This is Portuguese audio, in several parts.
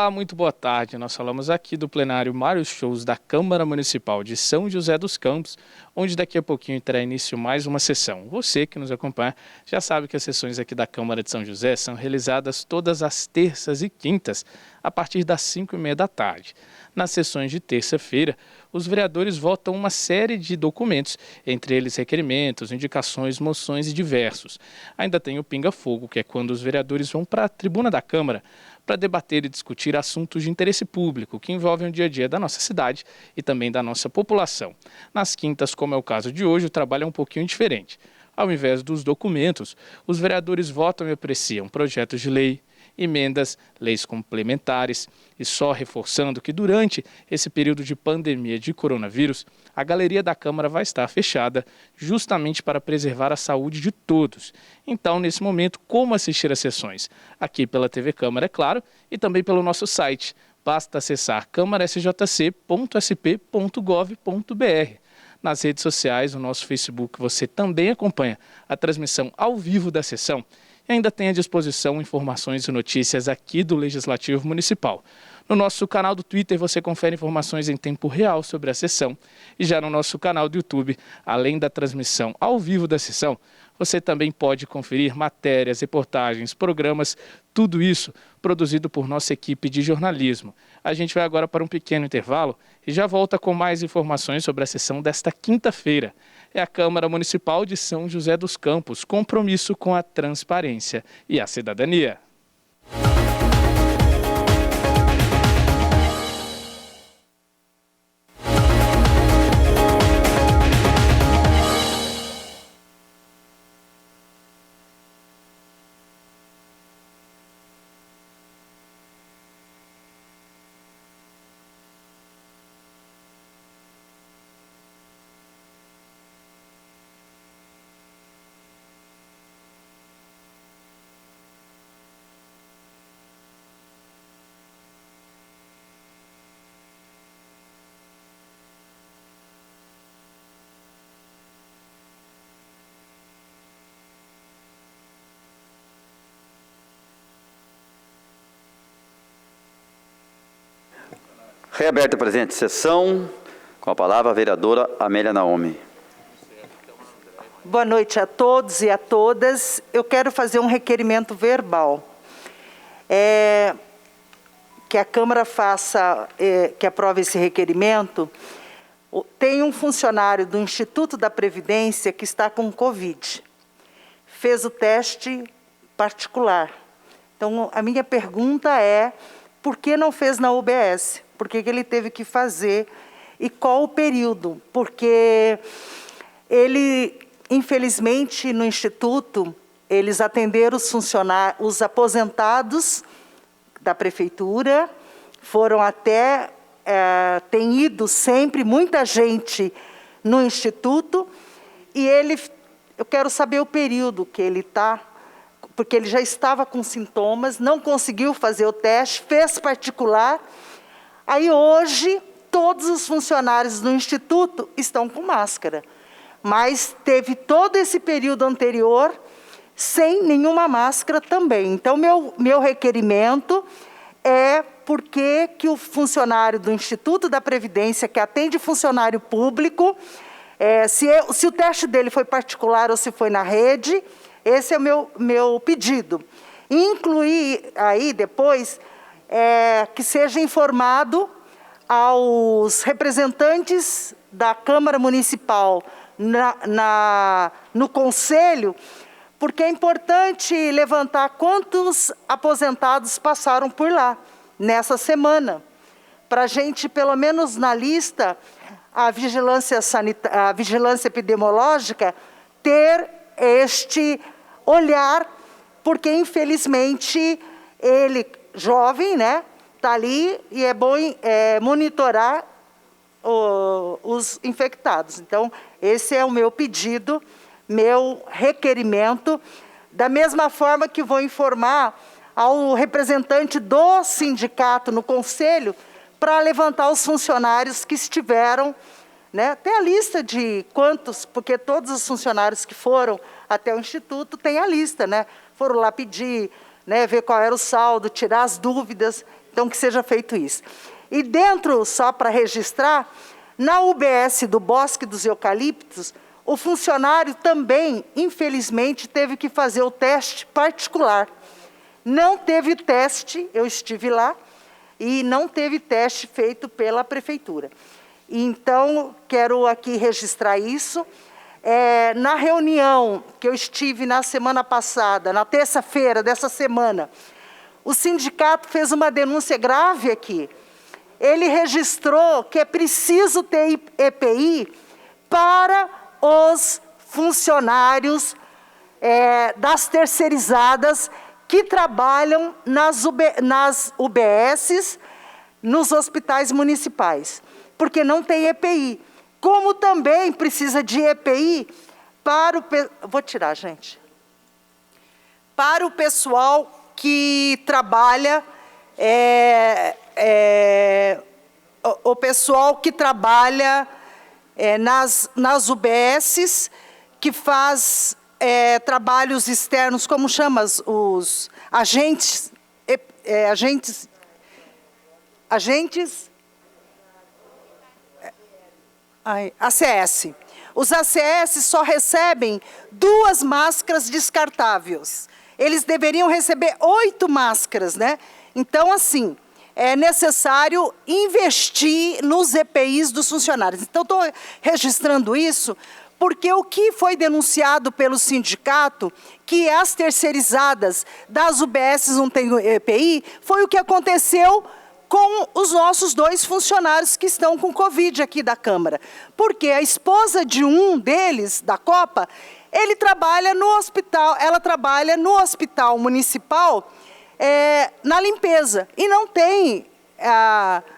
Olá, muito boa tarde. Nós falamos aqui do plenário Mário Shows da Câmara Municipal de São José dos Campos, onde daqui a pouquinho terá início mais uma sessão. Você que nos acompanha já sabe que as sessões aqui da Câmara de São José são realizadas todas as terças e quintas, a partir das 5h30 da tarde. Nas sessões de terça-feira, os vereadores votam uma série de documentos, entre eles requerimentos, indicações, moções e diversos. Ainda tem o pinga-fogo, que é quando os vereadores vão para a tribuna da Câmara para debater e discutir assuntos de interesse público que envolvem o dia a dia da nossa cidade e também da nossa população. Nas quintas, como é o caso de hoje, o trabalho é um pouquinho diferente. Ao invés dos documentos, os vereadores votam e apreciam projetos de lei, emendas, leis complementares e só reforçando que durante esse período de pandemia de coronavírus, a galeria da Câmara vai estar fechada justamente para preservar a saúde de todos. Então, nesse momento, como assistir às sessões? Aqui pela TV Câmara, é claro, e também pelo nosso site. Basta acessar câmarasjc.sp.gov.br. Nas redes sociais, no nosso Facebook, você também acompanha a transmissão ao vivo da sessão e ainda tem à disposição informações e notícias aqui do Legislativo Municipal. No nosso canal do Twitter você confere informações em tempo real sobre a sessão e já no nosso canal do YouTube, além da transmissão ao vivo da sessão, você também pode conferir matérias, reportagens, programas, tudo isso produzido por nossa equipe de jornalismo. A gente vai agora para um pequeno intervalo e já volta com mais informações sobre a sessão desta quinta-feira. É a Câmara Municipal de São José dos Campos, compromisso com a transparência e a cidadania. Reaberta a presente sessão, com a palavra a vereadora Amélia Naomi. Boa noite a todos e a todas. Eu quero fazer um requerimento verbal. Que a Câmara faça, que aprove esse requerimento. Tem um funcionário do Instituto da Previdência que está com Covid. Fez o teste particular. Então, a minha pergunta é, por que não fez na UBS? Por que ele teve que fazer e qual o período? Porque ele, infelizmente, no Instituto, eles atenderam os funcionários, os aposentados da Prefeitura, foram até, tem ido sempre muita gente no Instituto, e eu quero saber o período que ele está, porque ele já estava com sintomas, não conseguiu fazer o teste, fez particular. Aí hoje, todos os funcionários do Instituto estão com máscara, mas teve todo esse período anterior sem nenhuma máscara também. Então, meu requerimento é porque que o funcionário do Instituto da Previdência, que atende funcionário público, se o teste dele foi particular ou se foi na rede, esse é o meu pedido. Incluir aí depois que seja informado aos representantes da Câmara Municipal no Conselho, porque é importante levantar quantos aposentados passaram por lá nessa semana, para a gente, pelo menos na lista, a vigilância epidemiológica, ter este olhar, porque infelizmente ele, jovem, né, está ali e é bom monitorar os infectados. Então, esse é o meu pedido, meu requerimento, da mesma forma que vou informar ao representante do sindicato no Conselho para levantar os funcionários que estiveram, né? Tem a lista de quantos, porque todos os funcionários que foram até o Instituto têm a lista, né? Foram lá pedir, né, ver qual era o saldo, tirar as dúvidas. Então, que seja feito isso. E dentro, só para registrar, na UBS do Bosque dos Eucaliptos, o funcionário também, infelizmente, teve que fazer o teste particular. Não teve teste, eu estive lá, e não teve teste feito pela prefeitura. Então, quero aqui registrar isso. Na reunião que eu estive na semana passada, na terça-feira dessa semana, o sindicato fez uma denúncia grave aqui. Ele registrou que é preciso ter EPI para os funcionários das terceirizadas que trabalham nas UBSs, nos hospitais municipais, porque não tem EPI. Como também precisa de EPI para o... Vou tirar, gente. Para o pessoal que trabalha... o pessoal que trabalha nas UBSs, que faz trabalhos externos, como chama os agentes... ACS. Os ACS só recebem 2 máscaras descartáveis. Eles deveriam receber 8 máscaras, né? Então, assim, é necessário investir nos EPIs dos funcionários. Então, estou registrando isso porque o que foi denunciado pelo sindicato, que as terceirizadas das UBSs não têm EPI, foi o que aconteceu com os nossos 2 funcionários que estão com Covid aqui da Câmara. Porque a esposa de um deles, da Copa, ele trabalha no hospital, ela trabalha no hospital municipal, na limpeza, e não tem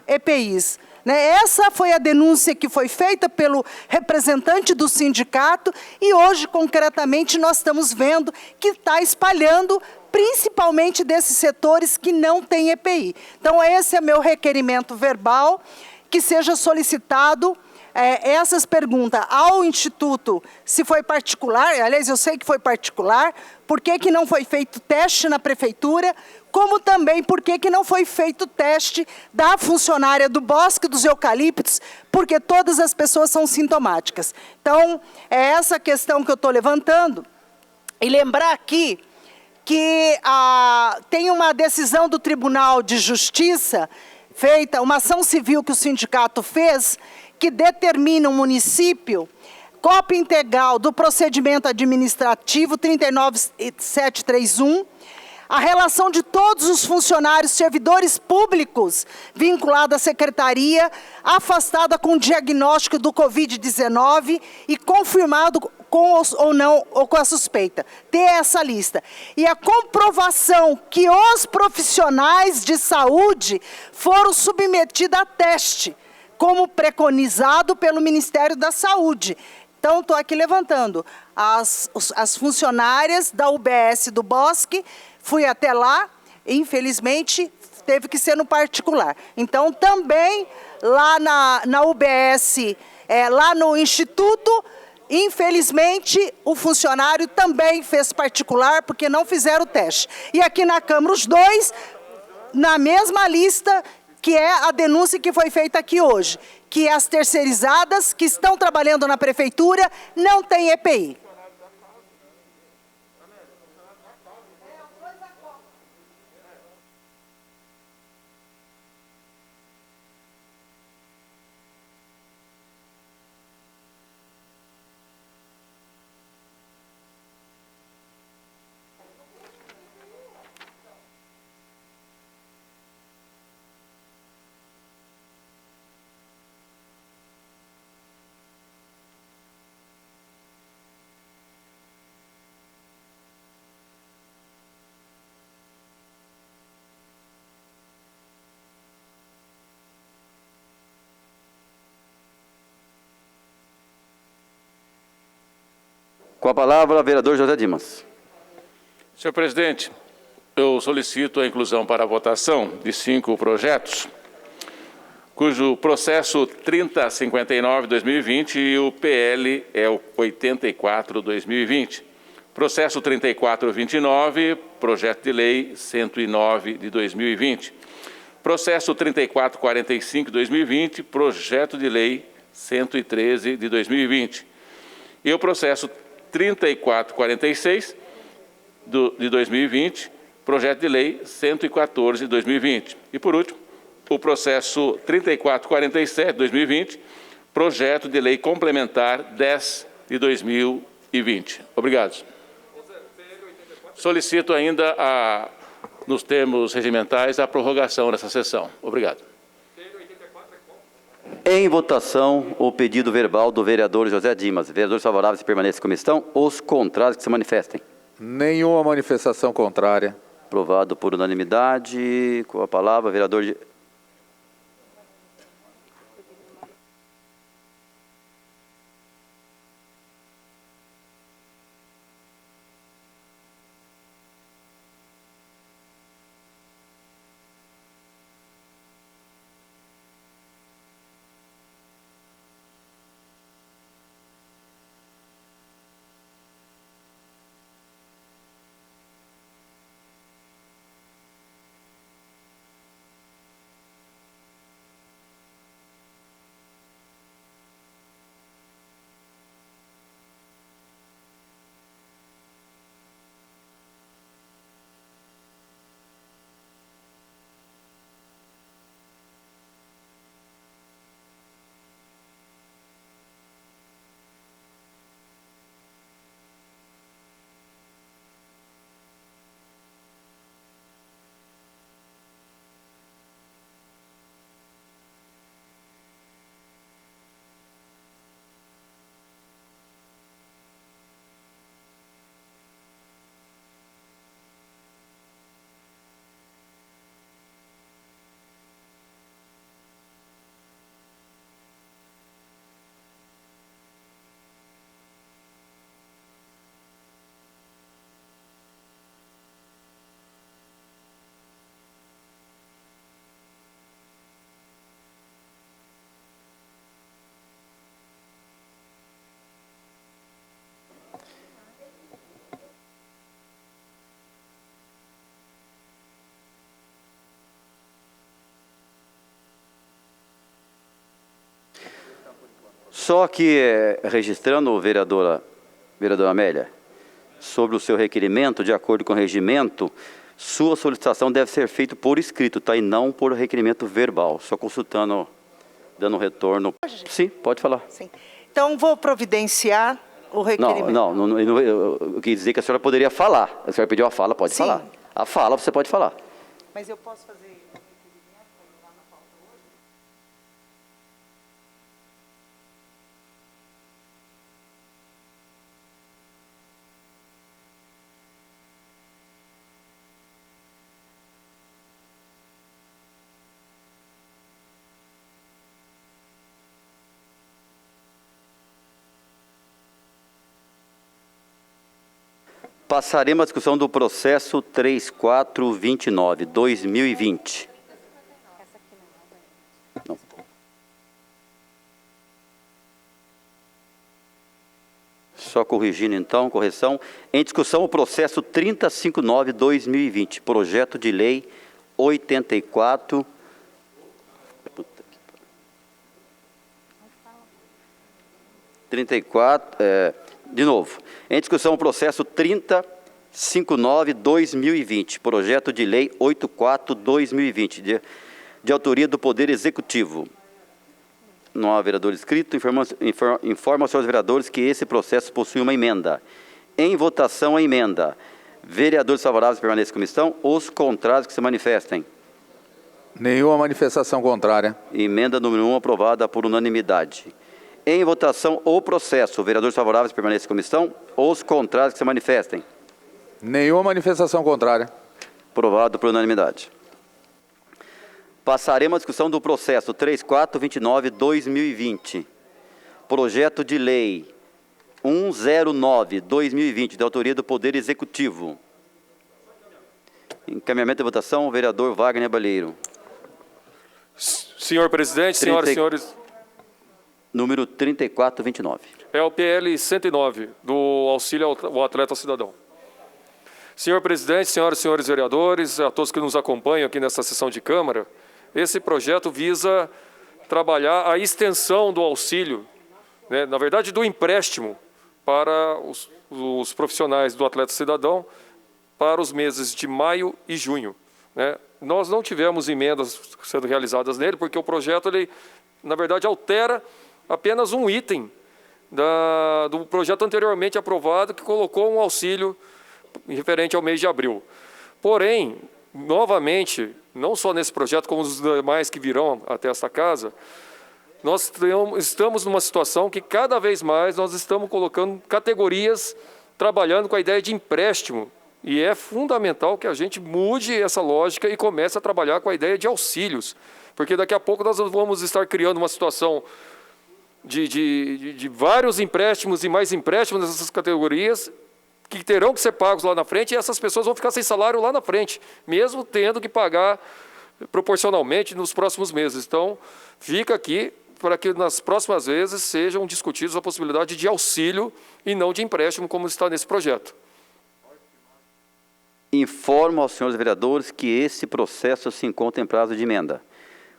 EPIs. Né? Essa foi a denúncia que foi feita pelo representante do sindicato, e hoje, concretamente, nós estamos vendo que está espalhando, principalmente desses setores que não têm EPI. Então, esse é meu requerimento verbal, que seja solicitado essas perguntas ao Instituto, se foi particular, aliás, eu sei que foi particular, por que não foi feito teste na prefeitura, como também por que não foi feito teste da funcionária do Bosque dos Eucaliptos, porque todas as pessoas são sintomáticas. Então, é essa questão que eu estou levantando. E lembrar aqui que tem uma decisão do Tribunal de Justiça, feita, uma ação civil que o sindicato fez, que determina o município, cópia integral do procedimento administrativo 39731, a relação de todos os funcionários, servidores públicos vinculados à secretaria, afastada com diagnóstico do Covid-19 e confirmado com ou não, ou com a suspeita. Ter essa lista. E a comprovação que os profissionais de saúde foram submetidos a teste, como preconizado pelo Ministério da Saúde. Então, estou aqui levantando. As funcionárias da UBS do Bosque, fui até lá, infelizmente, teve que ser no particular. Então, também, lá na UBS, lá no Instituto, infelizmente, o funcionário também fez particular, porque não fizeram o teste. E aqui na Câmara, os 2, na mesma lista, que é a denúncia que foi feita aqui hoje, que as terceirizadas que estão trabalhando na prefeitura não têm EPI. Com a palavra, o vereador José Dimas. Senhor presidente, eu solicito a inclusão para a votação de 5 projetos, cujo processo 3059-2020 e o PL é o 84-2020. Processo 3429, projeto de lei 109 de 2020. Processo 3445/2020, projeto de lei 113 de 2020. E o processo 3446 de 2020, projeto de lei 114 de 2020. E, por último, o processo 3447 de 2020, projeto de lei complementar 10 de 2020. Obrigado. Solicito ainda, nos termos regimentais, a prorrogação dessa sessão. Obrigado. Em votação, o pedido verbal do vereador José Dimas. Vereadores favoráveis permaneçam como estão. Os contrários que se manifestem. Nenhuma manifestação contrária. Aprovado por unanimidade. Com a palavra, vereador... Só que, registrando, vereadora Amélia, sobre o seu requerimento, de acordo com o regimento, sua solicitação deve ser feita por escrito, tá? E não por requerimento verbal. Só consultando, dando retorno. Sim, pode falar. Sim. Então, vou providenciar o requerimento. Não, eu quis dizer que a senhora poderia falar. A senhora pediu a fala, pode falar. A fala você pode falar. Mas eu posso fazer... Passaremos à discussão do processo 3429/2020. Não. Só corrigindo então, correção. Em discussão o processo 3059/2020, projeto de lei 84... 34... De novo, em discussão o processo 3059/2020, projeto de lei 84/2020, de autoria do Poder Executivo. Não há vereador inscrito, informa aos senhores vereadores que esse processo possui uma emenda. Em votação a emenda. Vereadores favoráveis permaneçam como estão, os contrários que se manifestem. Nenhuma manifestação contrária. Emenda número 1 aprovada por unanimidade. Em votação, o processo. Vereadores favoráveis permaneçam como estão. Os contrários que se manifestem. Nenhuma manifestação contrária. Aprovado por unanimidade. Passaremos à discussão do processo 3429/2020. Projeto de lei 109/2020, de autoria do Poder Executivo. Encaminhamento de votação, o vereador Wagner Balheiro. Senhor presidente, senhoras e senhores... Número 3429. É o PL 109, do auxílio ao atleta cidadão. Senhor presidente, senhoras e senhores vereadores, a todos que nos acompanham aqui nesta sessão de Câmara, esse projeto visa trabalhar a extensão do auxílio, né, na verdade do empréstimo, para os profissionais do Atleta Cidadão para os meses de maio e junho, né? Nós não tivemos emendas sendo realizadas nele, porque o projeto, ele, na verdade, altera apenas um item do projeto anteriormente aprovado, que colocou um auxílio referente ao mês de abril. Porém, novamente, não só nesse projeto, como os demais que virão até esta casa, nós estamos numa situação que cada vez mais nós estamos colocando categorias trabalhando com a ideia de empréstimo. E é fundamental que a gente mude essa lógica e comece a trabalhar com a ideia de auxílios. Porque daqui a pouco nós vamos estar criando uma situação de vários empréstimos e mais empréstimos nessas categorias que terão que ser pagos lá na frente, e essas pessoas vão ficar sem salário lá na frente, mesmo tendo que pagar proporcionalmente nos próximos meses. Então, fica aqui para que nas próximas vezes sejam discutidos a possibilidade de auxílio e não de empréstimo, como está nesse projeto. Informo aos senhores vereadores que esse processo se encontra em prazo de emenda.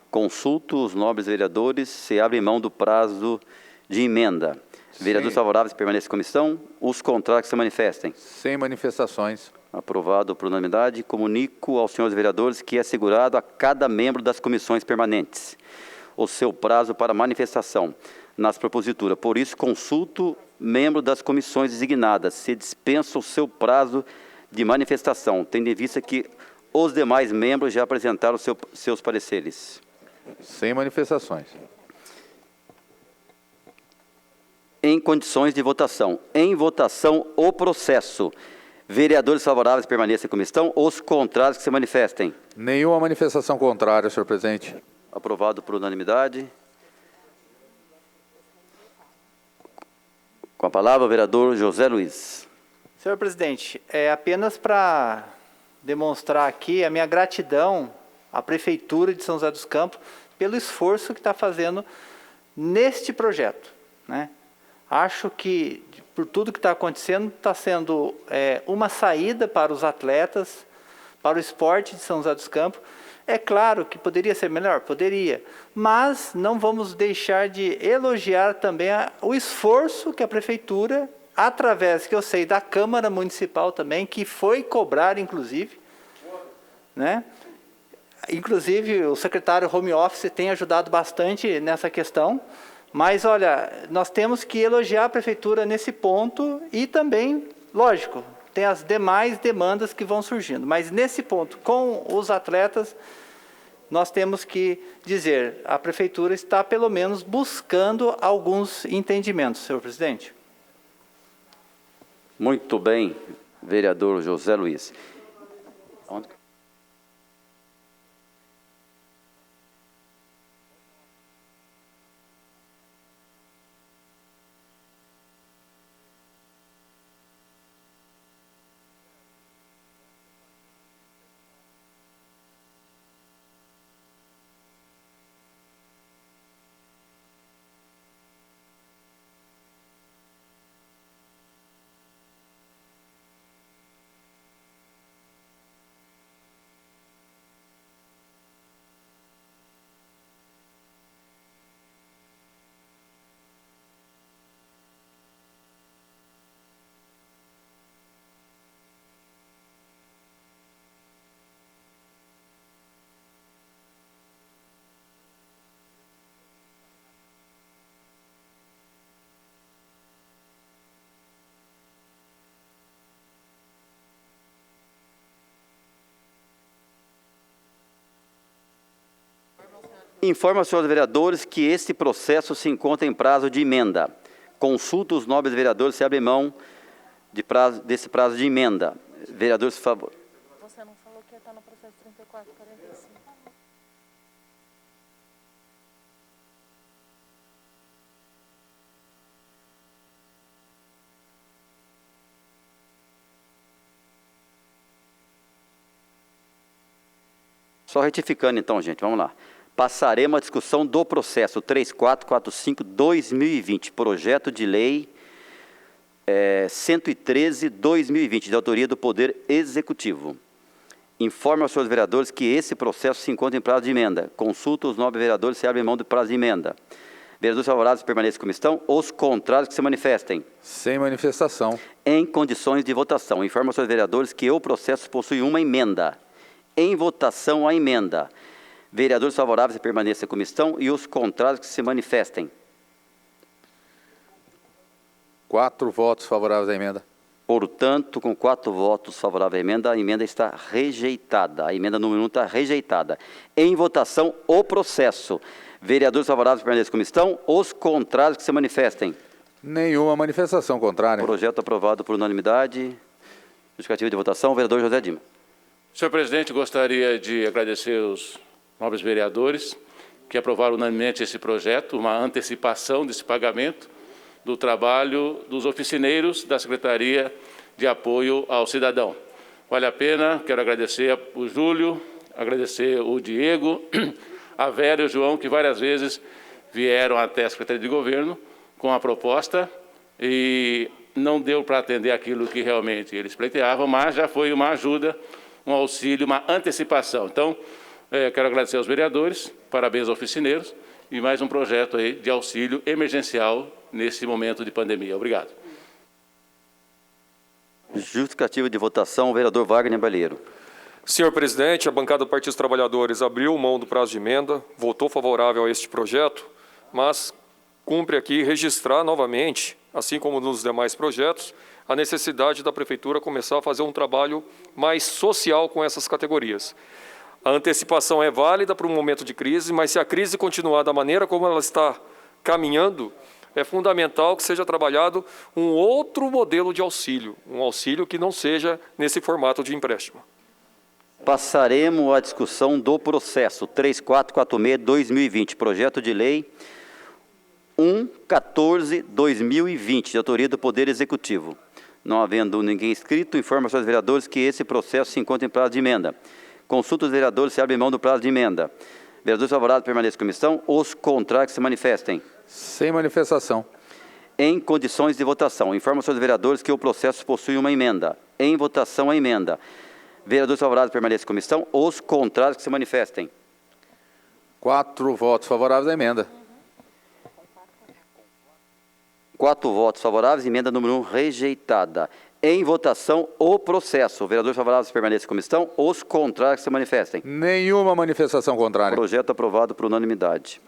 Consulto os nobres vereadores se abre mão do prazo de emenda. Vereadores favoráveis permanecem em comissão. Os contrários que se manifestem. Sem manifestações. Aprovado por unanimidade. Comunico aos senhores vereadores que é assegurado a cada membro das comissões permanentes o seu prazo para manifestação nas proposituras. Por isso, consulto membro das comissões designadas se dispensa o seu prazo de manifestação, tendo em vista que os demais membros já apresentaram seus pareceres. Sem manifestações. Em condições de votação. Em votação, o processo. Vereadores favoráveis permaneçam em comissão. Os contrários que se manifestem. Nenhuma manifestação contrária, senhor presidente. Aprovado por unanimidade. Com a palavra, o vereador José Luiz. Senhor presidente, é apenas para demonstrar aqui a minha gratidão à Prefeitura de São José dos Campos pelo esforço que está fazendo neste projeto, né? Acho que, por tudo que está acontecendo, está sendo uma saída para os atletas, para o esporte de São José dos Campos. É claro que poderia ser melhor? Poderia, mas não vamos deixar de elogiar também o esforço que a Prefeitura, através, que eu sei, da Câmara Municipal também, que foi cobrar, inclusive, né? Inclusive, o secretário Home Office tem ajudado bastante nessa questão, mas, olha, nós temos que elogiar a Prefeitura nesse ponto e também, lógico, tem as demais demandas que vão surgindo, mas nesse ponto, com os atletas, nós temos que dizer, a Prefeitura está, pelo menos, buscando alguns entendimentos, senhor presidente. Muito bem, vereador José Luiz. Informa aos senhores vereadores que este processo se encontra em prazo de emenda. Consulta os nobres vereadores se abrem mão desse prazo de emenda. Vereadores, por favor. Você não falou que ia estar no processo 3445? Só retificando então, gente, vamos lá. Passaremos à discussão do processo 3445-2020, projeto de lei 113-2020, de autoria do Poder Executivo. Informe aos senhores vereadores que esse processo se encontra em prazo de emenda. Consulta os nobres vereadores se abrem mão do prazo de emenda. Vereadores favoráveis permaneçam como estão. Os contrários que se manifestem. Sem manifestação. Em condições de votação. Informe aos senhores vereadores que o processo possui uma emenda. Em votação a emenda. Vereadores favoráveis permaneçam como estão e os contrários que se manifestem. 4 votos favoráveis à emenda. Portanto, com 4 votos favoráveis à emenda está rejeitada. A emenda número 1 está rejeitada. Em votação, o processo. Vereadores favoráveis permaneçam como estão. Os contrários que se manifestem. Nenhuma manifestação contrária. Projeto aprovado por unanimidade. Justificativa de votação, vereador José Dima. Senhor presidente, gostaria de agradecer os nobres vereadores que aprovaram unanimemente esse projeto, uma antecipação desse pagamento do trabalho dos oficineiros da Secretaria de Apoio ao Cidadão. Vale a pena, quero agradecer o Júlio, agradecer o Diego, a Vera e o João, que várias vezes vieram até a Secretaria de Governo com a proposta e não deu para atender aquilo que realmente eles pleiteavam, mas já foi uma ajuda, um auxílio, uma antecipação. Então, quero agradecer aos vereadores, parabéns aos oficineiros e mais um projeto aí de auxílio emergencial nesse momento de pandemia. Obrigado. Justificativa de votação, vereador Wagner Balheiro. Senhor presidente, a bancada do Partido dos Trabalhadores abriu mão do prazo de emenda, votou favorável a este projeto, mas cumpre aqui registrar novamente, assim como nos demais projetos, a necessidade da Prefeitura começar a fazer um trabalho mais social com essas categorias. A antecipação é válida para um momento de crise, mas se a crise continuar da maneira como ela está caminhando, é fundamental que seja trabalhado um outro modelo de auxílio, um auxílio que não seja nesse formato de empréstimo. Passaremos à discussão do processo 3446-2020, projeto de lei 114-2020, de autoria do Poder Executivo. Não havendo ninguém inscrito, informa aos senhores vereadores que esse processo se encontra em prazo de emenda. Consulta os vereadores se abrem mão do prazo de emenda. Vereadores favoráveis permaneçam como estão, os contrários que se manifestem. Sem manifestação. Em condições de votação, informa aos senhores vereadores que o processo possui uma emenda. Em votação a emenda. Vereadores favoráveis permaneçam como estão, os contrários que se manifestem. 4 votos favoráveis à emenda. 4 votos favoráveis, emenda número 1 rejeitada. Em votação, o processo. Vereadores favoráveis permaneçam como estão, os contrários que se manifestem. Nenhuma manifestação contrária. Projeto aprovado por unanimidade.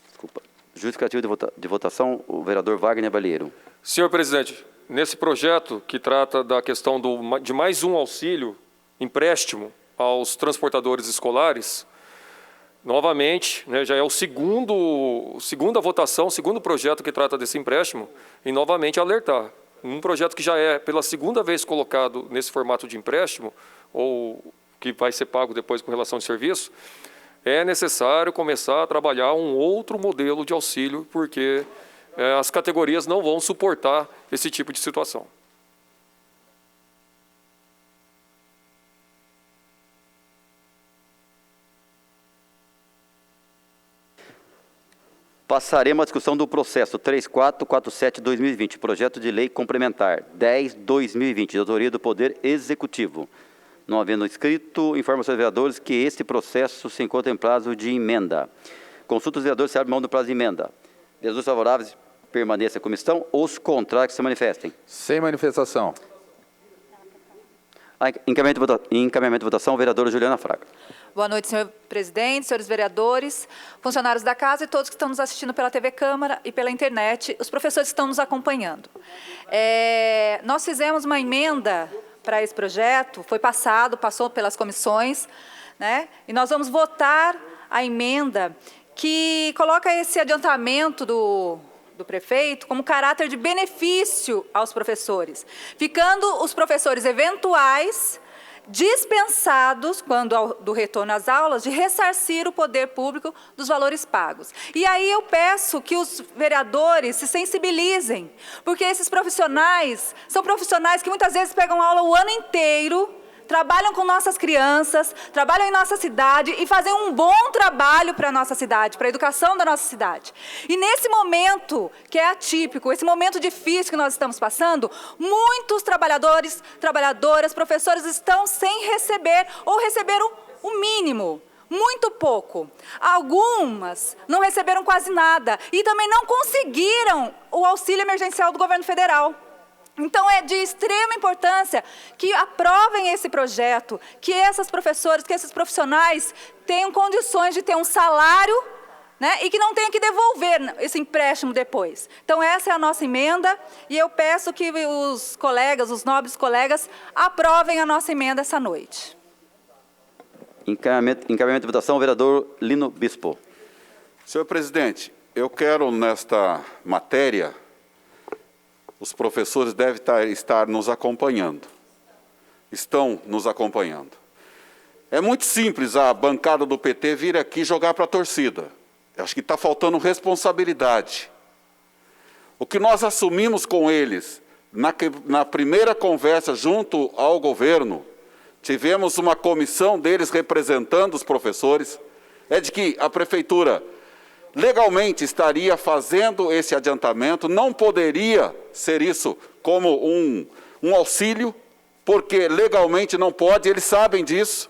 Desculpa. Justificativa de votação, o vereador Wagner Balheiro. Senhor presidente, nesse projeto que trata da questão de mais um auxílio, empréstimo aos transportadores escolares, novamente, já é a segunda votação, o segundo projeto que trata desse empréstimo, e novamente alertar. Um projeto que já é pela segunda vez colocado nesse formato de empréstimo, ou que vai ser pago depois com relação de serviço, é necessário começar a trabalhar um outro modelo de auxílio, porque as categorias não vão suportar esse tipo de situação. Passaremos à discussão do processo 3447-2020, projeto de lei complementar 10-2020, de autoria do Poder Executivo. Não havendo inscrito, informa aos vereadores que este processo se encontra em prazo de emenda. Consulta os vereadores se abre mão do prazo de emenda. Vereadores favoráveis permaneçam como estão, os contrários que se manifestem. Sem manifestação. Encaminhamento de votação, vereadora Juliana Fraga. Boa noite, senhor presidente, senhores vereadores, funcionários da casa e todos que estão nos assistindo pela TV Câmara e pela internet, os professores que estão nos acompanhando. Nós fizemos uma emenda para esse projeto, passou pelas comissões, e nós vamos votar a emenda que coloca esse adiantamento do prefeito como caráter de benefício aos professores, ficando os professores eventuais dispensados, quando do retorno às aulas, de ressarcir o poder público dos valores pagos. E aí eu peço que os vereadores se sensibilizem, porque esses profissionais são profissionais que muitas vezes pegam aula o ano inteiro, trabalham com nossas crianças, trabalham em nossa cidade e fazem um bom trabalho para a nossa cidade, para a educação da nossa cidade. E nesse momento que é atípico, esse momento difícil que nós estamos passando, muitos trabalhadores, trabalhadoras, professores estão sem receber ou receberam o mínimo. Muito pouco. Algumas não receberam quase nada e também não conseguiram o auxílio emergencial do governo federal. Então, é de extrema importância que aprovem esse projeto, que essas professoras, que esses profissionais tenham condições de ter um salário, né, e que não tenham que devolver esse empréstimo depois. Então, essa é a nossa emenda e eu peço que os colegas, os nobres colegas, aprovem a nossa emenda essa noite. Encaminhamento de votação, vereador Lino Bispo. Senhor presidente, eu quero nesta matéria, os professores devem estar nos acompanhando. Estão nos acompanhando. É muito simples a bancada do PT vir aqui jogar para a torcida. Eu acho que está faltando responsabilidade. O que nós assumimos com eles na primeira conversa junto ao governo, tivemos uma comissão deles representando os professores, é de que a prefeitura legalmente estaria fazendo esse adiantamento, não poderia ser isso como um auxílio, porque legalmente não pode, eles sabem disso.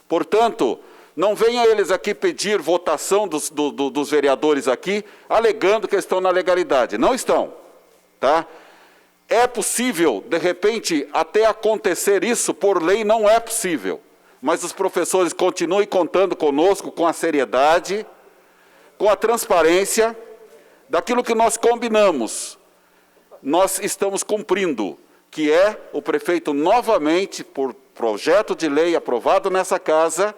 Portanto, não venham eles aqui pedir votação dos vereadores aqui, alegando que estão na legalidade. Não estão, tá? É possível, de repente, até acontecer isso, por lei não é possível. Mas os professores continuem contando conosco com a seriedade, com a transparência daquilo que nós combinamos. Nós estamos cumprindo, que é o prefeito novamente, por projeto de lei aprovado nessa casa,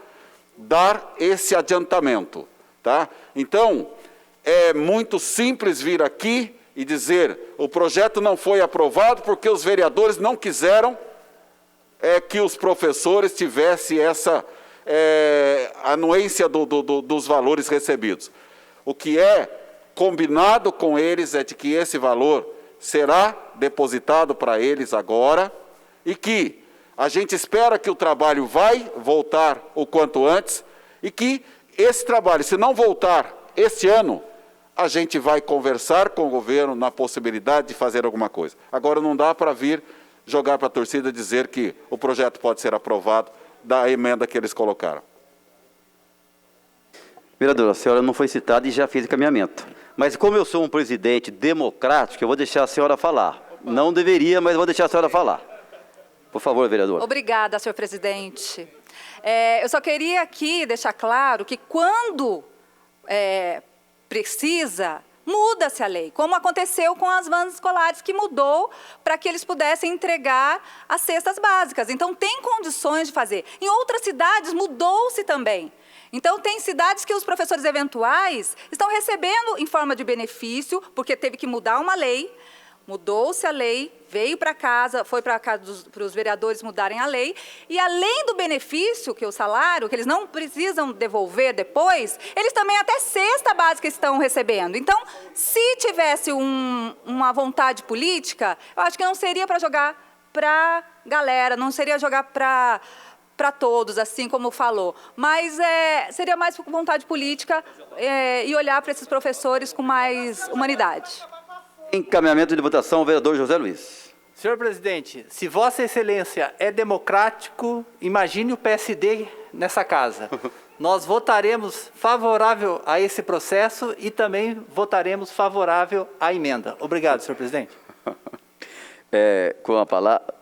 dar esse adiantamento, tá? Então, é muito simples vir aqui e dizer, o projeto não foi aprovado porque os vereadores não quiseram que os professores tivessem essa anuência dos valores recebidos. O que é combinado com eles é de que esse valor será depositado para eles agora e que a gente espera que o trabalho vai voltar o quanto antes e que esse trabalho, se não voltar este ano, a gente vai conversar com o governo na possibilidade de fazer alguma coisa. Agora não dá para vir jogar para a torcida dizer que o projeto pode ser aprovado da emenda que eles colocaram. Vereador, a senhora não foi citada e já fez encaminhamento. Mas como eu sou um presidente democrático, eu vou deixar a senhora falar. Não deveria, mas vou deixar a senhora falar. Por favor, vereador. Obrigada, senhor presidente. Eu só queria aqui deixar claro que quando precisa, muda-se a lei, como aconteceu com as vans escolares, que mudou para que eles pudessem entregar as cestas básicas. Então, tem condições de fazer. Em outras cidades, mudou-se também. Então, tem cidades que os professores eventuais estão recebendo em forma de benefício, porque teve que mudar uma lei, mudou-se a lei, veio para casa, foi para casa para os vereadores mudarem a lei, e além do benefício, que é o salário, que eles não precisam devolver depois, eles também até cesta básica estão recebendo. Então, se tivesse uma vontade política, eu acho que não seria para jogar para a galera, não seria jogar para todos, assim como falou, mas seria mais por vontade política e olhar para esses professores com mais humanidade. Encaminhamento de votação, vereador José Luiz. Senhor presidente, se Vossa Excelência é democrático, imagine o PSD nessa casa. Nós votaremos favorável a esse processo e também votaremos favorável à emenda. Obrigado, senhor presidente. Com a palavra,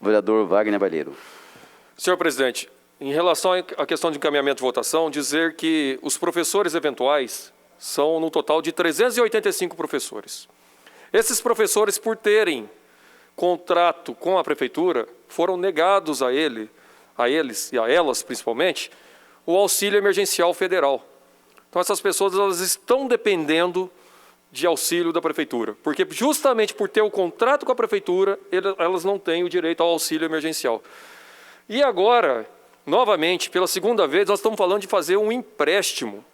o vereador Wagner Balheiro. Senhor presidente, em relação à questão de encaminhamento de votação, dizer que os professores eventuais são no total de 385 professores. Esses professores, por terem contrato com a prefeitura, foram negados a eles e a elas principalmente, o auxílio emergencial federal. Então essas pessoas elas estão dependendo de auxílio da prefeitura, porque justamente por ter o contrato com a prefeitura, elas não têm o direito ao auxílio emergencial. E agora, novamente, pela segunda vez, nós estamos falando de fazer um empréstimo.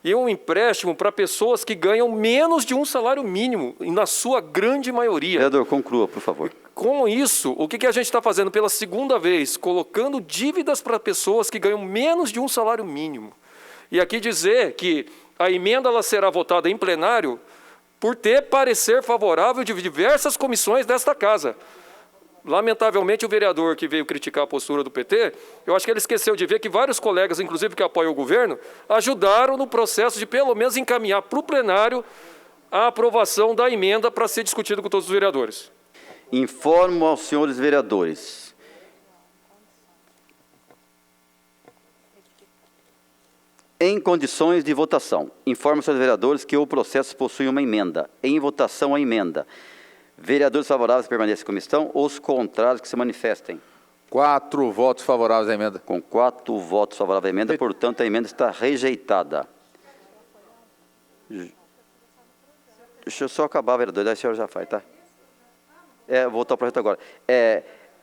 E um empréstimo para pessoas que ganham menos de um salário mínimo, na sua grande maioria. Vereador, conclua, por favor. com isso, o que a gente está fazendo pela segunda vez? Colocando dívidas para pessoas que ganham menos de um salário mínimo. E aqui dizer que a emenda ela será votada em plenário por ter parecer favorável de diversas comissões desta casa. Lamentavelmente, o vereador que veio criticar a postura do PT, eu acho que ele esqueceu de ver que vários colegas, inclusive que apoiam o governo, ajudaram no processo de pelo menos encaminhar para o plenário a aprovação da emenda para ser discutida com todos os vereadores. Informo aos senhores vereadores em condições de votação. Informo aos senhores vereadores que o processo possui uma emenda. Em votação, a emenda. Vereadores favoráveis permanecem como estão, os contrários que se manifestem. 4 votos favoráveis à emenda. Com 4 votos favoráveis à emenda, portanto, a emenda está rejeitada. Deixa eu só acabar, vereador, daí a senhora já faz, tá? Vou votar o projeto agora.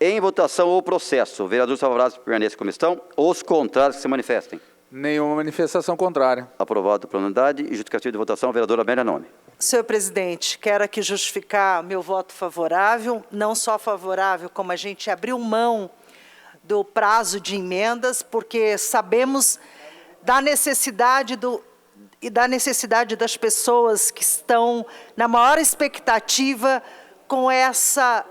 Em votação o processo. Vereadores favoráveis permanecem como estão, os contrários que se manifestem. Nenhuma manifestação contrária. Aprovado por unanimidade. E justificativa de votação, vereadora Amélia Nome. Senhor presidente, quero aqui justificar meu voto favorável, não só favorável, como a gente abriu mão do prazo de emendas, porque sabemos da necessidade das pessoas que estão na maior expectativa com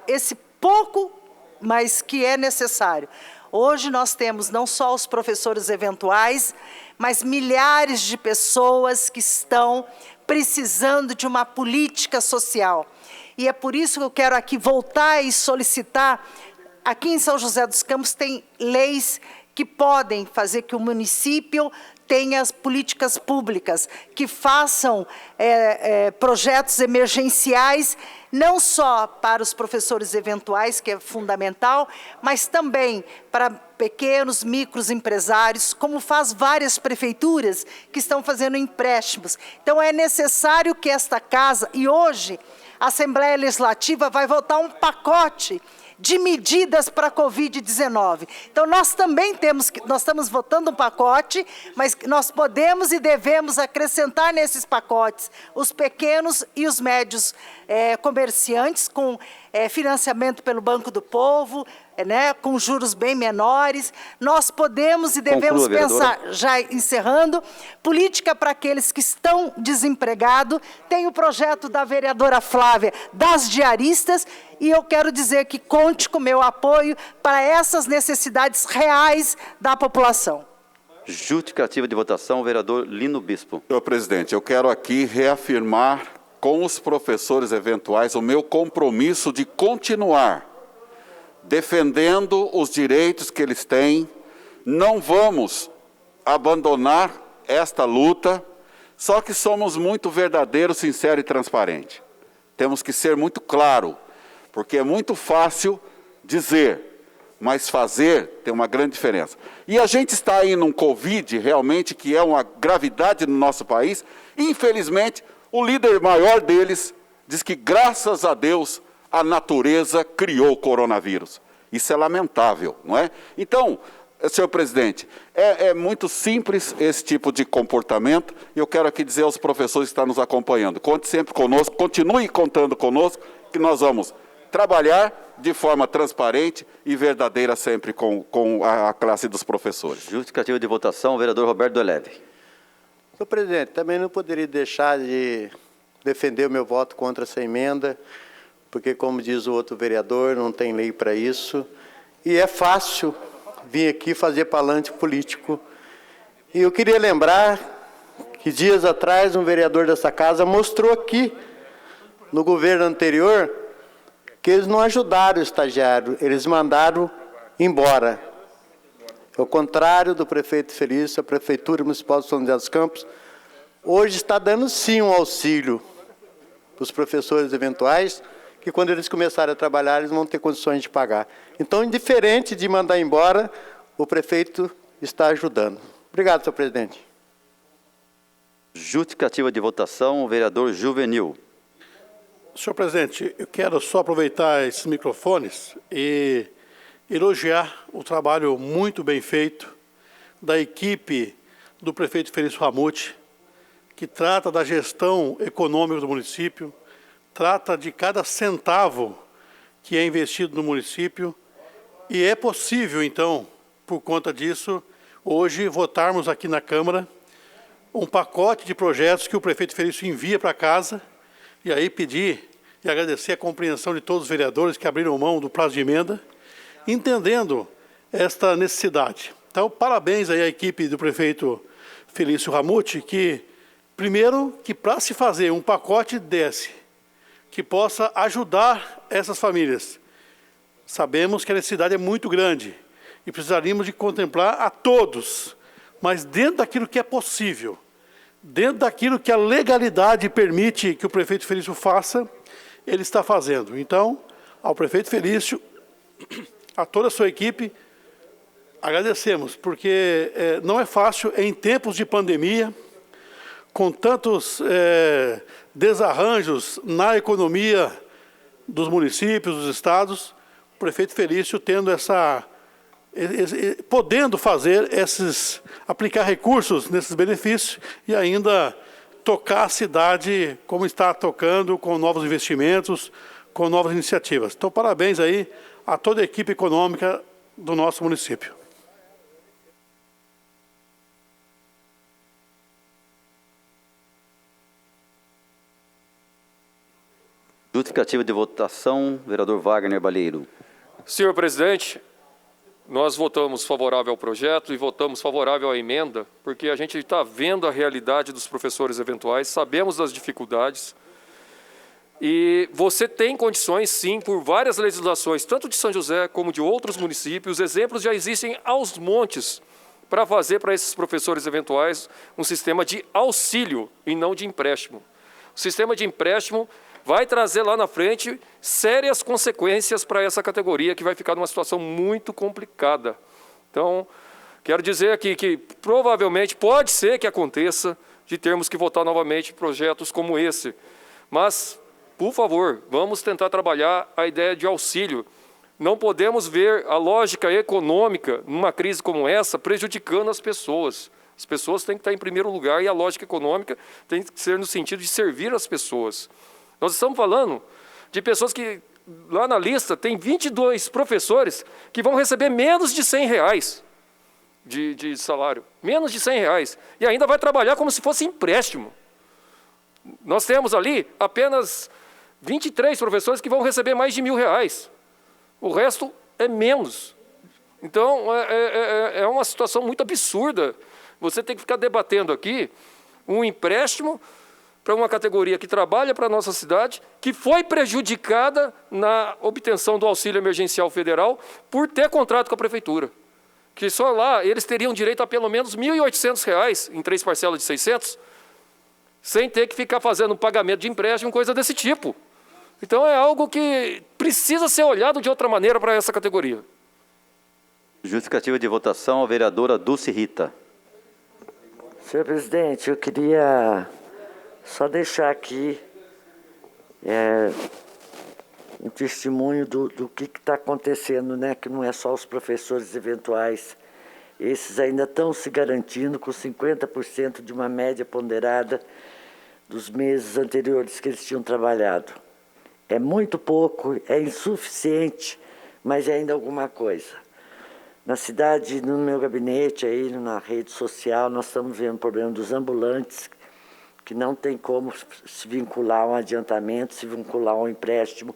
esse pouco, mas que é necessário. Hoje nós temos não só os professores eventuais, mas milhares de pessoas que estão precisando de uma política social. E é por isso que eu quero aqui voltar e solicitar. Aqui em São José dos Campos tem leis que podem fazer que o município tenha as políticas públicas, que façam projetos emergenciais, não só para os professores eventuais, que é fundamental, mas também para pequenos, micros empresários, como faz várias prefeituras que estão fazendo empréstimos. Então, é necessário que esta casa, e hoje a Assembleia Legislativa vai votar um pacote de medidas para a Covid-19. Então, nós estamos votando um pacote, mas nós podemos e devemos acrescentar nesses pacotes os pequenos e os médios comerciantes, com financiamento pelo Banco do Povo, com juros bem menores. Nós podemos e devemos pensar, já encerrando, política para aqueles que estão desempregados. Tem o projeto da vereadora Flávia das diaristas, e eu quero dizer que conte com o meu apoio para essas necessidades reais da população. Justificativa de votação, vereador Lino Bispo. Senhor presidente, eu quero aqui reafirmar com os professores eventuais o meu compromisso de continuar defendendo os direitos que eles têm. Não vamos abandonar esta luta, só que somos muito verdadeiros, sinceros e transparentes. Temos que ser muito claro, porque é muito fácil dizer, mas fazer tem uma grande diferença. E a gente está aí num Covid, realmente, que é uma gravidade no nosso país. Infelizmente, o líder maior deles diz que, graças a Deus, a natureza criou o coronavírus. Isso é lamentável, não é? Então, senhor presidente, é muito simples esse tipo de comportamento. E eu quero aqui dizer aos professores que estão nos acompanhando, conte sempre conosco, continue contando conosco, que nós vamos trabalhar de forma transparente e verdadeira sempre com a classe dos professores. Justificativa de votação, vereador Roberto Doleve. Senhor presidente, também não poderia deixar de defender o meu voto contra essa emenda, porque, como diz o outro vereador, não tem lei para isso. E é fácil vir aqui fazer palanque político. E eu queria lembrar que, dias atrás, um vereador dessa casa mostrou aqui, no governo anterior, que eles não ajudaram o estagiário, eles mandaram embora. Ao contrário do prefeito Felício, a Prefeitura Municipal de São José dos Campos hoje está dando sim um auxílio para os professores eventuais, que quando eles começarem a trabalhar, eles vão ter condições de pagar. Então, indiferente de mandar embora, o prefeito está ajudando. Obrigado, senhor presidente. Justificativa de votação, o vereador Juvenil. Senhor presidente, eu quero só aproveitar esses microfones e elogiar o trabalho muito bem feito da equipe do prefeito Felício Ramute, que trata da gestão econômica do município, trata de cada centavo que é investido no município, e é possível, então, por conta disso, hoje votarmos aqui na Câmara um pacote de projetos que o prefeito Felício envia para casa, e aí pedir e agradecer a compreensão de todos os vereadores que abriram mão do prazo de emenda, entendendo esta necessidade. Então, parabéns aí à equipe do prefeito Felício Ramute, que, primeiro, que para se fazer um pacote desse, que possa ajudar essas famílias, sabemos que a necessidade é muito grande e precisaríamos de contemplar a todos, mas dentro daquilo que é possível, dentro daquilo que a legalidade permite que o prefeito Felício faça, ele está fazendo. Então, ao prefeito Felício, a toda a sua equipe, agradecemos, porque não é fácil, em tempos de pandemia, com tantos desarranjos na economia dos municípios, dos estados, o prefeito Felício tendo podendo fazer aplicar recursos nesses benefícios e ainda tocar a cidade como está tocando, com novos investimentos, com novas iniciativas. Então, parabéns aí a toda a equipe econômica do nosso município. Justificativa de votação, vereador Wagner Balheiro. Senhor presidente, nós votamos favorável ao projeto e votamos favorável à emenda, porque a gente está vendo a realidade dos professores eventuais, sabemos das dificuldades, e você tem condições, sim, por várias legislações, tanto de São José como de outros municípios, exemplos já existem aos montes, para fazer para esses professores eventuais um sistema de auxílio e não de empréstimo. O sistema de empréstimo vai trazer lá na frente sérias consequências para essa categoria, que vai ficar numa situação muito complicada. Então, quero dizer aqui que provavelmente pode ser que aconteça de termos que votar novamente projetos como esse. Mas, por favor, vamos tentar trabalhar a ideia de auxílio. Não podemos ver a lógica econômica, numa crise como essa, prejudicando as pessoas. As pessoas têm que estar em primeiro lugar e a lógica econômica tem que ser no sentido de servir as pessoas. Nós estamos falando de pessoas que, lá na lista, tem 22 professores que vão receber menos de R$100 de salário. Menos de R$100. E ainda vai trabalhar como se fosse empréstimo. Nós temos ali apenas 23 professores que vão receber mais de R$1.000. O resto é menos. Então, é uma situação muito absurda. Você tem que ficar debatendo aqui um empréstimo para uma categoria que trabalha para a nossa cidade, que foi prejudicada na obtenção do auxílio emergencial federal por ter contrato com a prefeitura. Que só lá eles teriam direito a pelo menos R$1.800 em 3 parcelas de 600, sem ter que ficar fazendo pagamento de empréstimo, coisa desse tipo. Então é algo que precisa ser olhado de outra maneira para essa categoria. Justificativa de votação, a vereadora Dulce Rita. Senhor presidente, eu queria só deixar aqui um testemunho do que está acontecendo, né? Que não é só os professores eventuais. Esses ainda estão se garantindo com 50% de uma média ponderada dos meses anteriores que eles tinham trabalhado. É muito pouco, é insuficiente, mas é ainda alguma coisa. Na cidade, no meu gabinete, aí na rede social, nós estamos vendo o problema dos ambulantes, que não tem como se vincular a um adiantamento, se vincular a um empréstimo.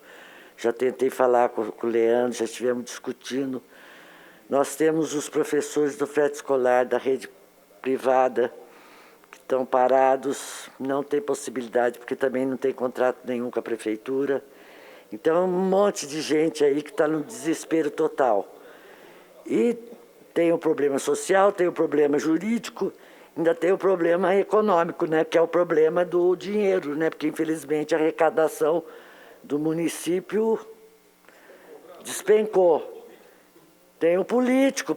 Já tentei falar com o Leandro, já estivemos discutindo. Nós temos os professores do frete escolar da rede privada, que estão parados, não tem possibilidade, porque também não tem contrato nenhum com a prefeitura. Então, um monte de gente aí que está no desespero total. E tem o problema social, tem o problema jurídico, ainda tem o problema econômico, né, que é o problema do dinheiro, né, porque, infelizmente, a arrecadação do município despencou. Tem o político,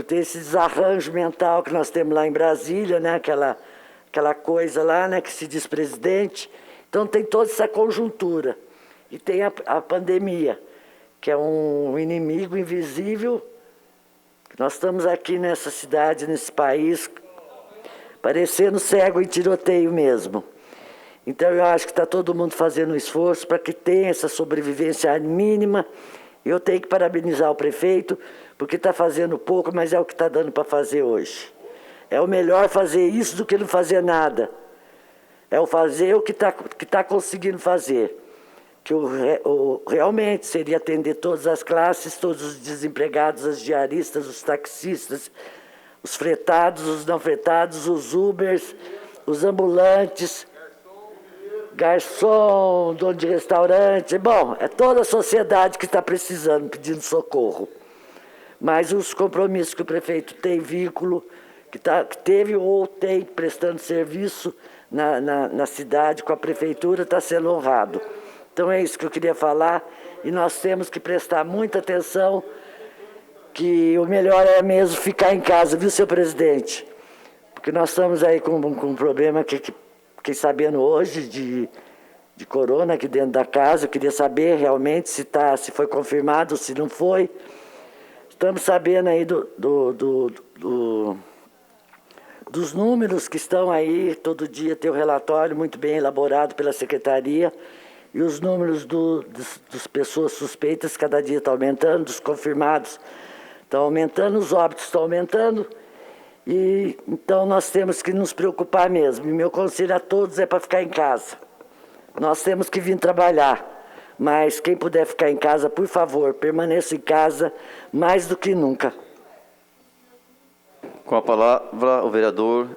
tem esse desarranjo mental que nós temos lá em Brasília, né, aquela coisa lá, né, que se diz presidente. Então, tem toda essa conjuntura. E tem a pandemia, que é um inimigo invisível. Nós estamos aqui nessa cidade, nesse país, parecendo cego em tiroteio mesmo. Então, eu acho que está todo mundo fazendo um esforço para que tenha essa sobrevivência mínima. Eu tenho que parabenizar o prefeito, porque está fazendo pouco, mas é o que está dando para fazer hoje. É o melhor fazer isso do que não fazer nada. É o fazer o que está conseguindo fazer. Que realmente seria atender todas as classes, todos os desempregados, as diaristas, os taxistas, os fretados, os não fretados, os Ubers, os ambulantes, garçom, dono de restaurante. Bom, é toda a sociedade que está precisando, pedindo socorro. Mas os compromissos que o prefeito tem, vínculo, que teve ou tem prestando serviço na cidade com a prefeitura, está sendo honrado. Então é isso que eu queria falar, e nós temos que prestar muita atenção, que o melhor é mesmo ficar em casa, viu, senhor presidente? Porque nós estamos aí com um problema que fiquei sabendo hoje de corona aqui dentro da casa. Eu queria saber realmente se foi confirmado, se não foi. Estamos sabendo aí dos números que estão aí, todo dia tem um relatório muito bem elaborado pela secretaria, e os números das pessoas suspeitas cada dia estão aumentando, dos confirmados estão aumentando, os óbitos estão aumentando, e então nós temos que nos preocupar mesmo. E meu conselho a todos é para ficar em casa. Nós temos que vir trabalhar, mas quem puder ficar em casa, por favor, permaneça em casa mais do que nunca. Com a palavra, o vereador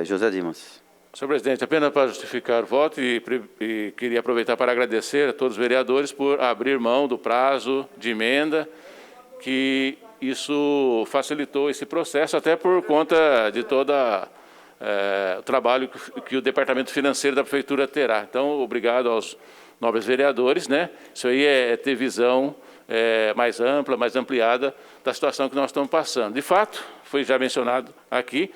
José Dimas. Senhor presidente, apenas para justificar o voto e queria aproveitar para agradecer a todos os vereadores por abrir mão do prazo de emenda, que isso facilitou esse processo, até por conta de todo o trabalho que o Departamento Financeiro da Prefeitura terá. Então, obrigado aos nobres vereadores, né? Isso aí é ter visão mais ampla, mais ampliada da situação que nós estamos passando. De fato, foi já mencionado aqui,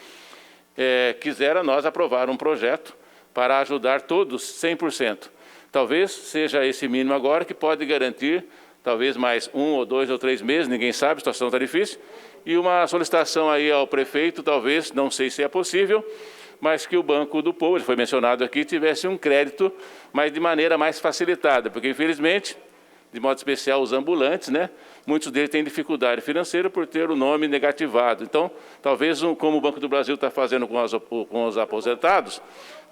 quisera nós aprovar um projeto para ajudar todos 100%. Talvez seja esse mínimo agora que pode garantir, talvez mais 1 ou 2 ou 3 meses, ninguém sabe, a situação está difícil, e uma solicitação aí ao prefeito, talvez, não sei se é possível, mas que o Banco do Povo, foi mencionado aqui, tivesse um crédito, mas de maneira mais facilitada, porque infelizmente, de modo especial os ambulantes, né? Muitos deles têm dificuldade financeira por ter o nome negativado. Então, talvez, como o Banco do Brasil está fazendo com os aposentados,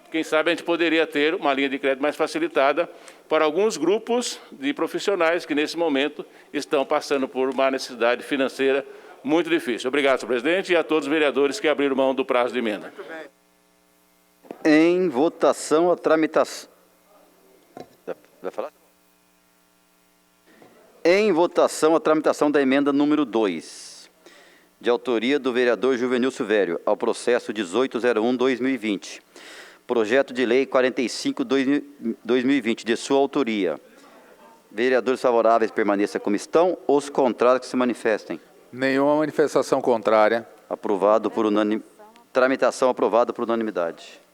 quem sabe a gente poderia ter uma linha de crédito mais facilitada para alguns grupos de profissionais que, nesse momento, estão passando por uma necessidade financeira muito difícil. Obrigado, senhor presidente, e a todos os vereadores que abriram mão do prazo de emenda. Em votação, a tramitação... Vai falar? Em votação, a tramitação da emenda número 2, de autoria do vereador Juvenil Silvério, ao processo 1801-2020. Projeto de lei 45-2020, de sua autoria. Vereadores favoráveis permaneçam como estão, os contrários que se manifestem. Nenhuma manifestação contrária. Aprovado por tramitação aprovada por unanimidade.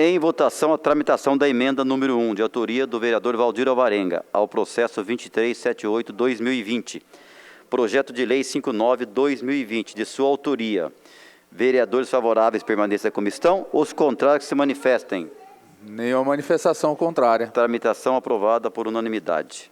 Em votação, a tramitação da emenda número 1, de autoria do vereador Valdir Alvarenga, ao processo 2378-2020. Projeto de lei 59-2020, de sua autoria. Vereadores favoráveis permaneçam como estão, os contrários que se manifestem. Nenhuma manifestação contrária. Tramitação aprovada por unanimidade.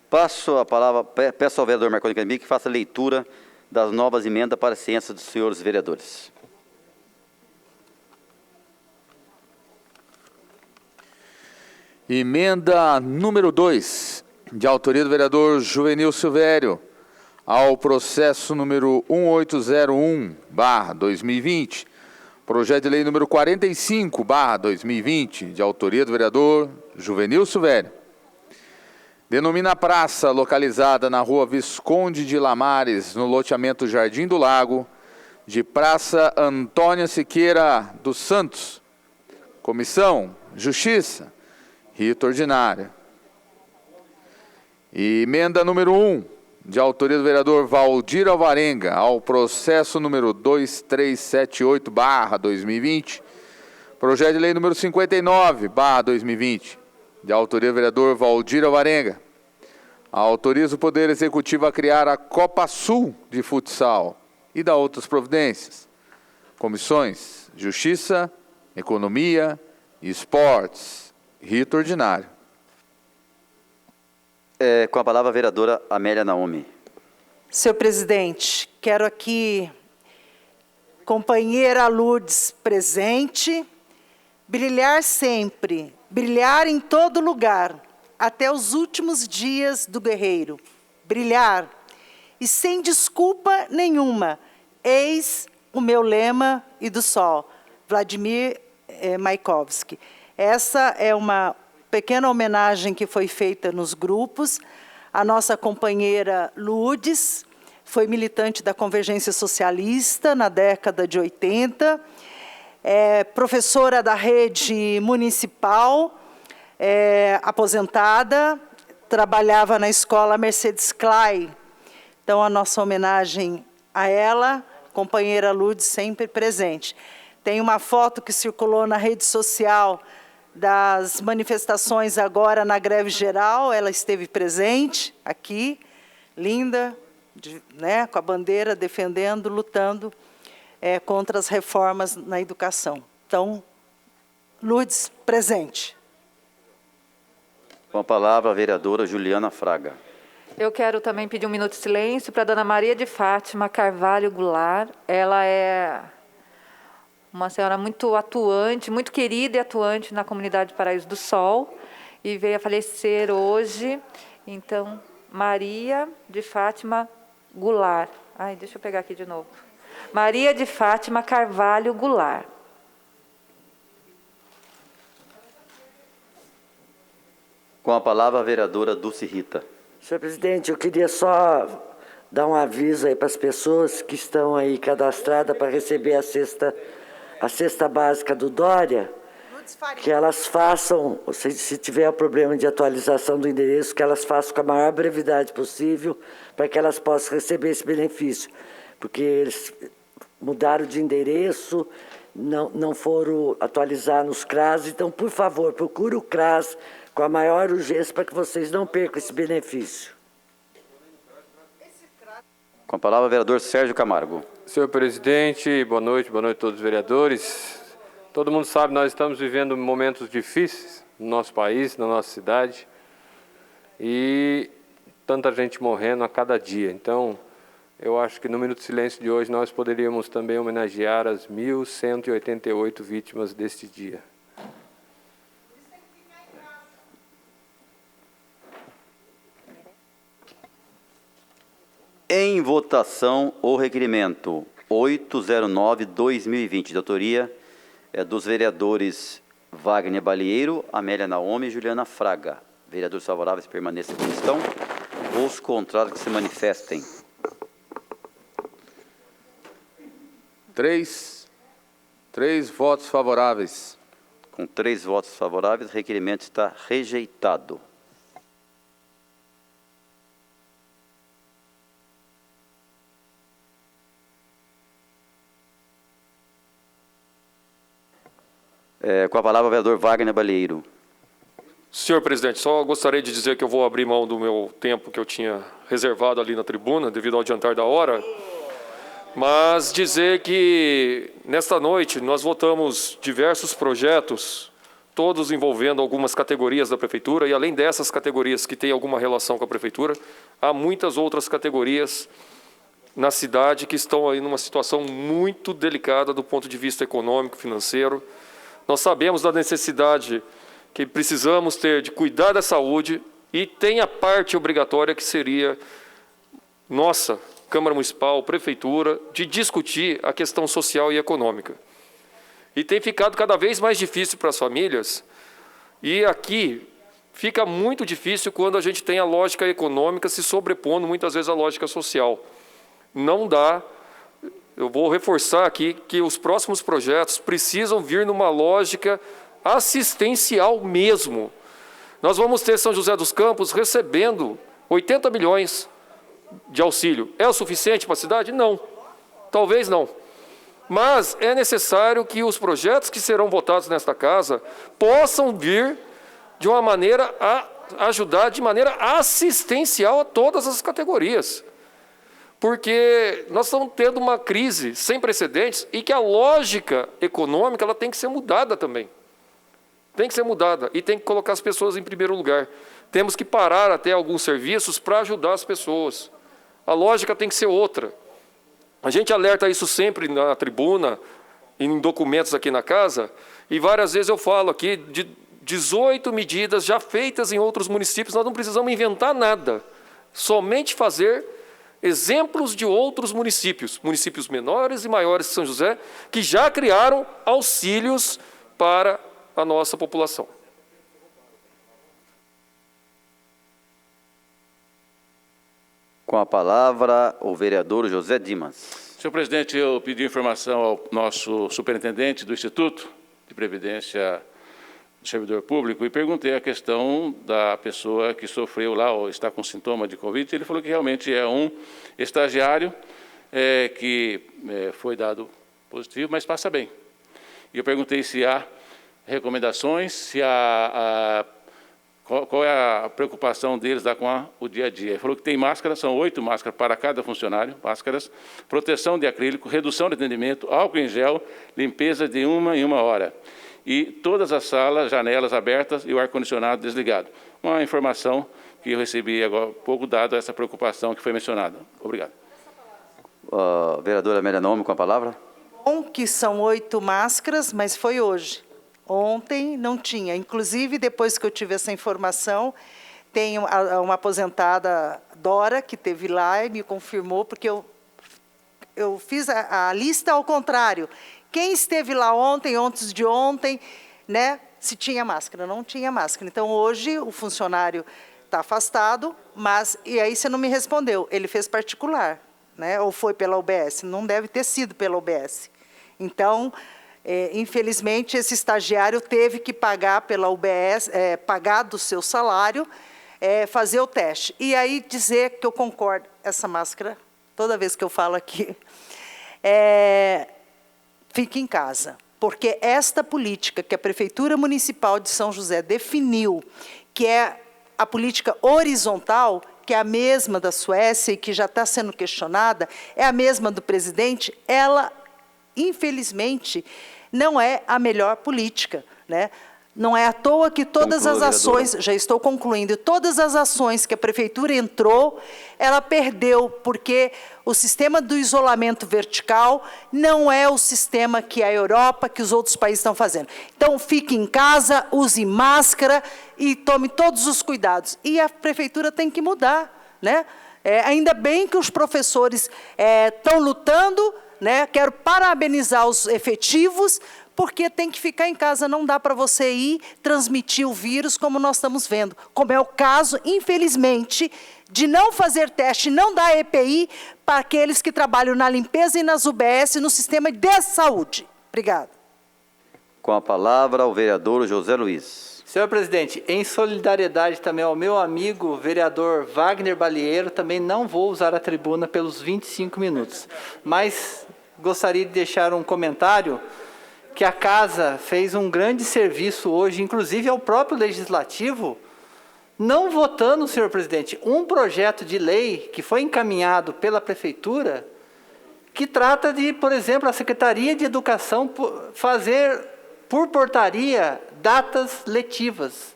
Passo a palavra, peço ao vereador Marconi Canimbi que faça a leitura das novas emendas para a ciência dos senhores vereadores. Emenda número 2, de autoria do vereador Juvenil Silvério, ao processo número 1801/2020, projeto de lei número 45/2020, de autoria do vereador Juvenil Silvério. Denomina a praça localizada na rua Visconde de Lamares, no loteamento Jardim do Lago, de Praça Antônia Siqueira dos Santos. Comissão, Justiça, rito ordinário. E emenda número 1, de autoria do vereador Valdir Alvarenga, ao processo número 2378/2020, projeto de lei número 59/2020, de autoria do vereador Valdir Alvarenga, autoriza o Poder Executivo a criar a Copa Sul de Futsal e dá outras providências. Comissões: Justiça, Economia e Esportes. Rito ordinário. Com a palavra a vereadora Amélia Naomi. Senhor presidente, quero aqui, companheira Lourdes presente, brilhar sempre, brilhar em todo lugar, até os últimos dias do guerreiro. Brilhar, e sem desculpa nenhuma, eis o meu lema e do sol. Vladimir Mayakovsky. Essa é uma pequena homenagem que foi feita nos grupos. A nossa companheira Lourdes foi militante da Convergência Socialista na década de 80, professora da rede municipal, aposentada, trabalhava na escola Mercedes Clay. Então, a nossa homenagem a ela, companheira Lourdes, sempre presente. Tem uma foto que circulou na rede social das manifestações agora na greve geral, ela esteve presente aqui, linda, com a bandeira defendendo, lutando contra as reformas na educação. Então, Lourdes, presente. Com a palavra a vereadora Juliana Fraga. Eu quero também pedir um minuto de silêncio para a dona Maria de Fátima Carvalho Goulart. Ela é uma senhora muito atuante, muito querida e atuante na comunidade Paraíso do Sol, e veio a falecer hoje. Então, Maria de Fátima Goulart. Ai, deixa eu pegar aqui de novo. Maria de Fátima Carvalho Goulart. Com a palavra a vereadora Dulce Rita. Senhor presidente, eu queria só dar um aviso aí para as pessoas que estão aí cadastradas para receber a cesta básica do Dória, que elas façam, se tiver o problema de atualização do endereço, que elas façam com a maior brevidade possível, para que elas possam receber esse benefício. Porque eles mudaram de endereço, não foram atualizar nos CRAS, então, por favor, procure o CRAS com a maior urgência para que vocês não percam esse benefício. Com a palavra, o vereador Sérgio Camargo. Senhor presidente, boa noite a todos os vereadores. Todo mundo sabe, nós estamos vivendo momentos difíceis no nosso país, na nossa cidade, e tanta gente morrendo a cada dia. Então, eu acho que no Minuto de Silêncio de hoje nós poderíamos também homenagear as 1.188 vítimas deste dia. Em votação, o requerimento 809/2020, de autoria dos vereadores Wagner Balieiro, Amélia Naomi e Juliana Fraga. Vereadores favoráveis permaneçam como estão. Os contrários que se manifestem. 3 votos favoráveis. Com 3 votos favoráveis, o requerimento está rejeitado. Com a palavra, o vereador Wagner Balieiro. Senhor presidente, só gostaria de dizer que eu vou abrir mão do meu tempo que eu tinha reservado ali na tribuna, devido ao adiantar da hora, mas dizer que, nesta noite, nós votamos diversos projetos, todos envolvendo algumas categorias da Prefeitura, e além dessas categorias que têm alguma relação com a Prefeitura, há muitas outras categorias na cidade que estão aí numa situação muito delicada do ponto de vista econômico, financeiro. Nós sabemos da necessidade que precisamos ter de cuidar da saúde, e tem a parte obrigatória que seria nossa, Câmara Municipal, Prefeitura, de discutir a questão social e econômica. E tem ficado cada vez mais difícil para as famílias, e aqui fica muito difícil quando a gente tem a lógica econômica se sobrepondo muitas vezes à lógica social. Não dá. Eu vou reforçar aqui que os próximos projetos precisam vir numa lógica assistencial mesmo. Nós vamos ter São José dos Campos recebendo 80 milhões de auxílio é o suficiente para a cidade? Não, talvez não. Mas é necessário que os projetos que serão votados nesta casa possam vir de uma maneira a ajudar de maneira assistencial a todas as categorias. Porque nós estamos tendo uma crise sem precedentes e que a lógica econômica ela tem que ser mudada também. Tem que ser mudada e tem que colocar as pessoas em primeiro lugar. Temos que parar até alguns serviços para ajudar as pessoas. A lógica tem que ser outra. A gente alerta isso sempre na tribuna, em documentos aqui na casa, e várias vezes eu falo aqui de 18 medidas já feitas em outros municípios, nós não precisamos inventar nada, somente fazer exemplos de outros municípios, municípios menores e maiores de São José, que já criaram auxílios para a nossa população. Com a palavra, o vereador José Dimas. Senhor presidente, eu pedi informação ao nosso superintendente do Instituto de Previdência do Servidor Público e perguntei a questão da pessoa que sofreu lá ou está com sintoma de Covid. Ele falou que realmente é um estagiário que foi dado positivo, mas passa bem. E eu perguntei se há recomendações, se qual é a preocupação deles lá com o dia a dia. Ele falou que tem máscaras, são 8 máscaras para cada funcionário, máscaras, proteção de acrílico, redução de atendimento, álcool em gel, limpeza de 1 em 1 hora. E todas as salas, janelas abertas e o ar-condicionado desligado. Uma informação que eu recebi agora há pouco, dado essa preocupação que foi mencionada. Obrigado. Vereadora Amélia Naomi, com a palavra. Bom que são 8 máscaras, mas foi hoje. Ontem não tinha. Inclusive, depois que eu tive essa informação, tem uma aposentada, Dora, que esteve lá e me confirmou, porque eu fiz a lista ao contrário. Quem esteve lá ontem, antes de ontem, né, se tinha máscara, não tinha máscara. Então, hoje, o funcionário está afastado, mas, e aí você não me respondeu, ele fez particular, né, ou foi pela UBS? Não deve ter sido pela UBS. Então, infelizmente, esse estagiário teve que pagar pela UBS, pagar do seu salário, fazer o teste. E aí dizer que eu concordo, essa máscara, toda vez que eu falo aqui, fique em casa, porque esta política que a Prefeitura Municipal de São José definiu, que é a política horizontal, que é a mesma da Suécia e que já está sendo questionada, é a mesma do presidente, ela, infelizmente, não é a melhor política, né? Não é à toa que todas as ações, já estou concluindo, todas as ações que a Prefeitura entrou, ela perdeu, porque o sistema do isolamento vertical não é o sistema que a Europa, que os outros países estão fazendo. Então, fique em casa, use máscara e tome todos os cuidados. E a Prefeitura tem que mudar, né? Ainda bem que os professores estão lutando, né? Quero parabenizar os efetivos, porque tem que ficar em casa, não dá para você ir transmitir o vírus, como nós estamos vendo. Como é o caso, infelizmente, de não fazer teste, não dar EPI para aqueles que trabalham na limpeza e nas UBS, no sistema de saúde. Obrigada. Com a palavra, o vereador José Luiz. Senhor presidente, em solidariedade também ao meu amigo vereador Wagner Balieiro, também não vou usar a tribuna pelos 25 minutos. Mas gostaria de deixar um comentário que a Casa fez um grande serviço hoje, inclusive ao próprio Legislativo, não votando, senhor presidente, um projeto de lei que foi encaminhado pela Prefeitura, que trata de, por exemplo, a Secretaria de Educação fazer, por portaria, datas letivas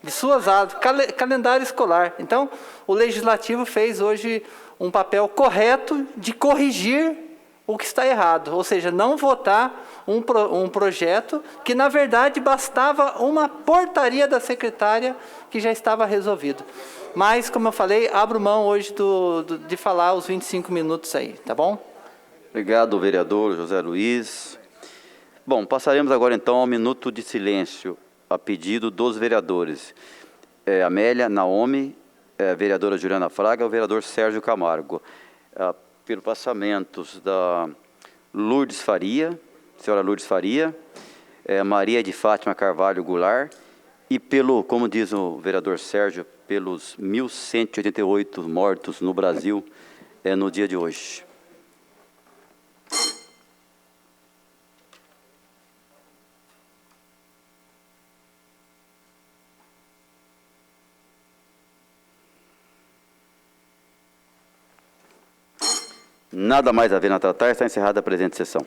de suas aulas, calendário escolar. Então, o Legislativo fez hoje um papel correto de corrigir o que está errado, ou seja, não votar um projeto que, na verdade, bastava uma portaria da secretária que já estava resolvido. Mas, como eu falei, abro mão hoje de falar os 25 minutos aí, tá bom? Obrigado, vereador José Luiz. Bom, passaremos agora, então, ao minuto de silêncio, a pedido dos vereadores. Amélia Naomi, vereadora Juliana Fraga, o vereador Sérgio Camargo. Pelo passamentos da Lourdes Faria, senhora Lourdes Faria, Maria de Fátima Carvalho Goulart, e pelo, como diz o vereador Sérgio, pelos 1.188 mortos no Brasil no dia de hoje. Nada mais havendo a tratar, está encerrada a presente sessão.